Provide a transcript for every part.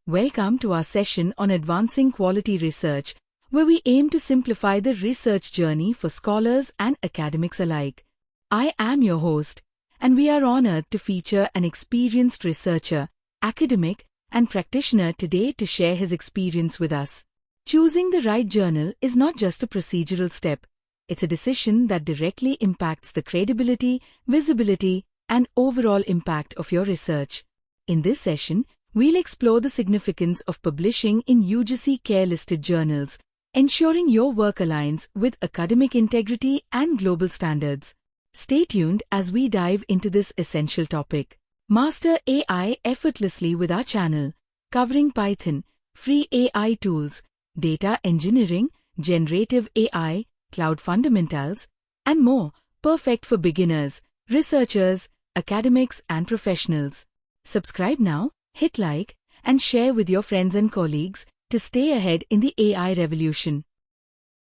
Welcome to our session on advancing quality research, where we aim to simplify the research journey for scholars and academics alike. I am your host, and we are honored to feature an experienced researcher, academic, and practitioner today to share his experience with us. Choosing the right journal is not just a procedural step, it's a decision that directly impacts the credibility, visibility, and overall impact of your research. In this session, we'll explore the significance of publishing in UGC CARE listed journals, ensuring your work aligns with academic integrity and global standards. Stay tuned as we dive into this essential topic. Master AI effortlessly with our channel, covering Python, free AI tools, data engineering, generative AI, cloud fundamentals, and more, perfect for beginners, researchers, academics, and professionals. Subscribe now, hit like, and share with your friends and colleagues to stay ahead in the AI revolution.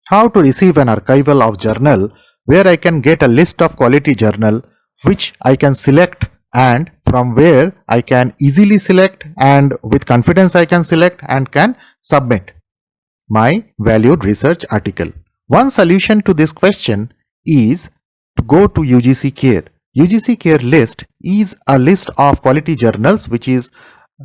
How to receive an archival of journal where I can get a list of quality journal which I can select, and from where I can easily select and with confidence I can select and can submit my valued research article. One solution to this question is to go to UGC CARE. UGC CARE List is a list of quality journals, which is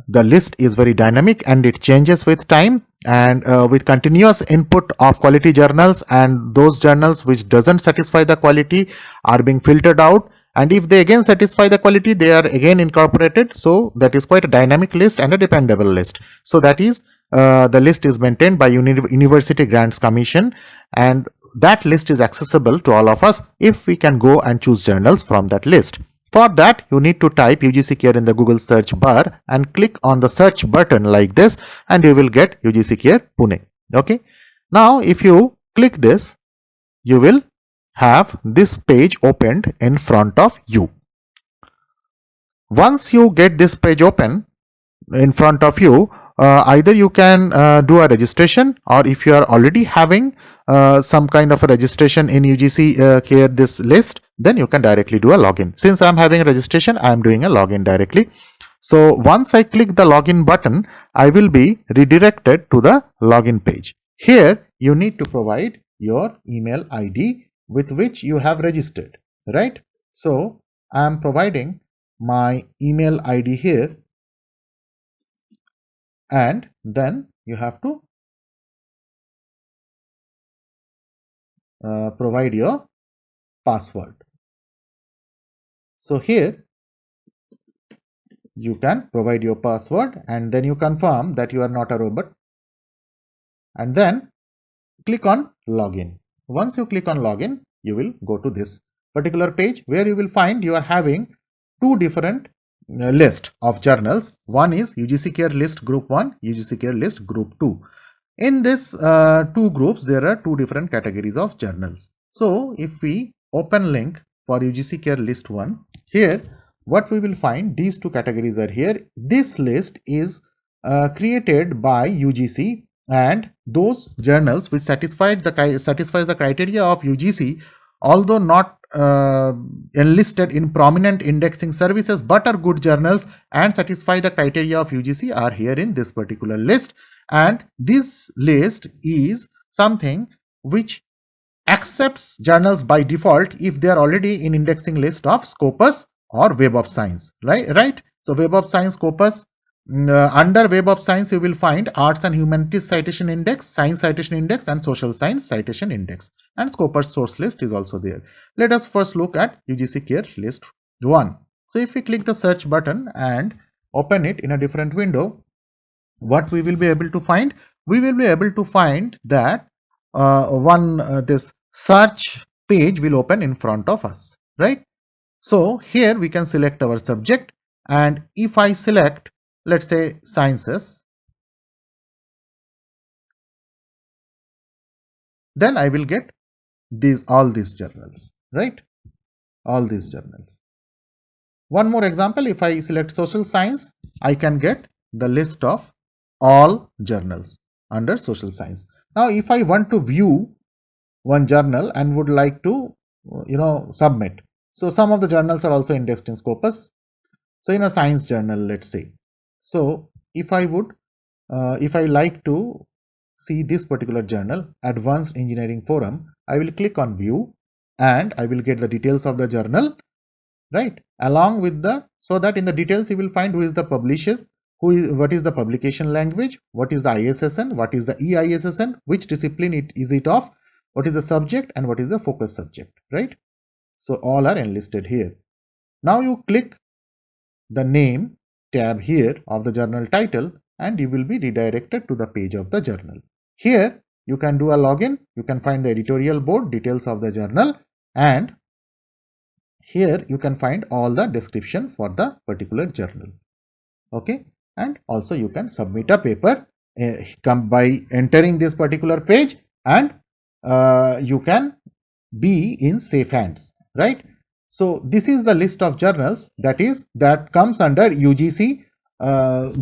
the list is very dynamic and it changes with time and with continuous input of quality journals, and those journals which doesn't satisfy the quality are being filtered out, and if they again satisfy the quality they are again incorporated. So that is quite a dynamic list and a dependable list. So that is the list is maintained by University Grants Commission, and that list is accessible to all of us if we can go and choose journals from that list. For that, you need to type UGC CARE in the Google search bar and click on the search button like this, and you will get UGC CARE Pune. Okay. Now, if you click this, you will have this page opened in front of you. Once you get this page open in front of you, either you can do a registration, or if you are already having some kind of a registration in UGC CARE this list, then you can directly do a login. Since I am having a registration, I am doing a login directly. So once I click the login button, I will be redirected to the login page. Here you need to provide your email ID with which you have registered, right? So I am providing my email ID here, and then you have to provide your password. So here you can provide your password, and then you confirm that you are not a robot, and then click on login. Once you click on login, you will go to this particular page where you will find you are having two different list of journals. One is UGC CARE List Group 1, UGC CARE List Group 2. In this two groups, there are two different categories of journals. So if we open link for UGC CARE List 1, here what we will find, these two categories are here. This list is created by UGC, and those journals which satisfies the criteria of UGC, although not enlisted in prominent indexing services but are good journals and satisfy the criteria of UGC, are here in this particular list. And this list is something which accepts journals by default if they are already in indexing list of Scopus or Web of Science, right? So Web of Science, Scopus, under Web of Science you will find Arts and Humanities Citation Index, Science Citation Index, and Social Science Citation Index, and Scopus source list is also there. Let us first look at UGC CARE List 1. So if we click the search button and open it in a different window, what we will be able to find? We will be able to find that this search page will open in front of us, right? So here we can select our subject, and if I select, let's say, sciences, then I will get all these journals, right? All these journals. One more example, if I select social science, I can get the list of all journals under social science. Now if I want to view one journal and would like to submit, so some of the journals are also indexed in Scopus. So in a science journal, let's say, so if I would if I like to see this particular journal, Advanced Engineering Forum, I will click on view and I will get the details of the journal, right? Along with the, so that in the details you will find who is the publisher, what is the publication language, what is the ISSN, what is the EISSN, which discipline is it of, what is the subject and what is the focus subject, right? So all are enlisted here. Now you click the name tab here of the journal title and you will be redirected to the page of the journal. Here you can do a login, you can find the editorial board, details of the journal, and here you can find all the description for the particular journal. Okay, and also you can submit a paper come by entering this particular page, and you can be in safe hands, right? So this is the list of journals that comes under UGC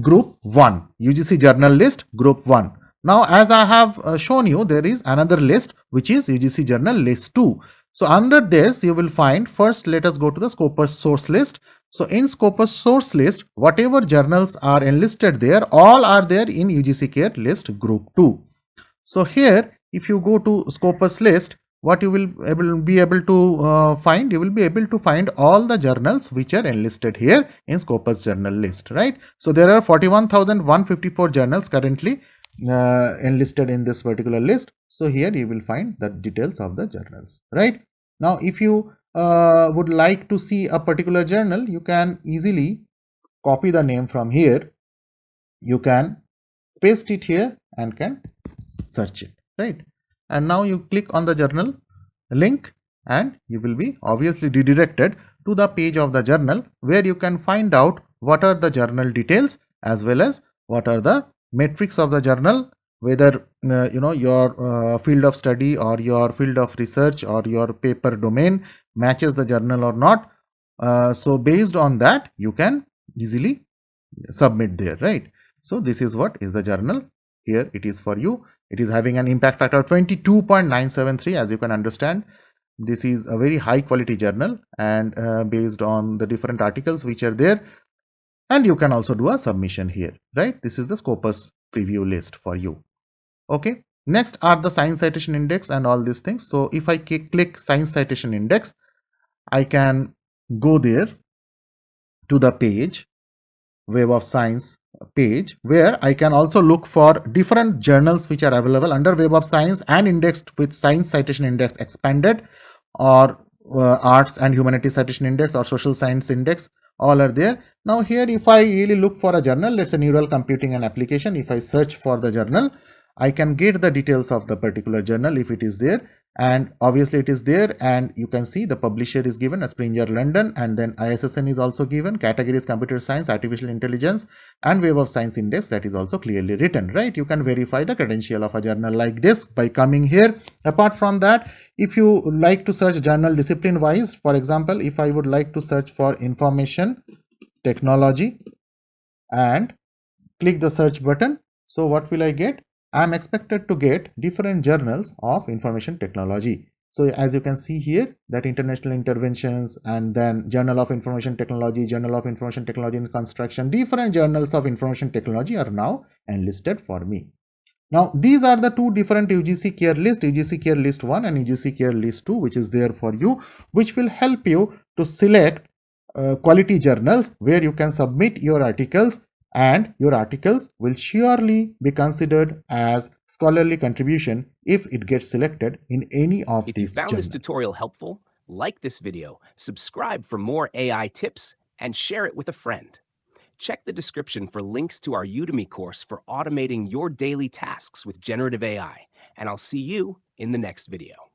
group 1, UGC journal list group 1. Now as I have shown you, there is another list which is UGC journal list 2. So under this you will find, first let us go to the Scopus source list. So in Scopus source list, whatever journals are enlisted there, all are there in UGC CARE list group 2. So here if you go to Scopus list, what you will be able to find, you will be able to find all the journals which are enlisted here in Scopus journal list, right? So there are 41,154 journals currently enlisted in this particular list. So here you will find the details of the journals, right? Now if you would like to see a particular journal, you can easily copy the name from here, you can paste it here and can search it, right? And now you click on the journal link and you will be obviously redirected to the page of the journal where you can find out what are the journal details as well as what are the metrics of the journal, whether your field of study or your field of research or your paper domain matches the journal or not. So based on that you can easily submit there, right? So this is what is the journal. Here it is for you. It is having an impact factor of 22.973. As you can understand, this is a very high quality journal, and based on the different articles which are there, and you can also do a submission here, right? This is the Scopus preview list for you. Okay, next are the science citation index and all these things. So if I click science citation index, I can go there to the page, Web of Science page, where I can also look for different journals which are available under Web of Science and indexed with Science Citation Index Expanded, or Arts and Humanities Citation Index, or Social Science Index. All are there. Now here if I really look for a journal, let's say neural computing and application, if I search for the journal, I can get the details of the particular journal if it is there, and obviously it is there, and you can see the publisher is given as Springer London, and then ISSN is also given, categories computer science, artificial intelligence, and Web of Science Index, that is also clearly written, right? You can verify the credential of a journal like this by coming here. Apart from that, if you like to search journal discipline wise, for example, if I would like to search for information technology and click the search button, so what will I get? I am expected to get different journals of information technology. So as you can see here, that international interventions, and then Journal of Information Technology, Journal of Information Technology in Construction, different journals of information technology are now enlisted for me. Now these are the two different UGC CARE list, UGC CARE list 1 and UGC CARE list 2, which is there for you, which will help you to select quality journals where you can submit your articles, and your articles will surely be considered as scholarly contribution if it gets selected in any of these journals. If you found this tutorial helpful, like this video, subscribe for more AI tips, and share it with a friend. Check the description for links to our Udemy course for automating your daily tasks with generative AI, and I'll see you in the next video.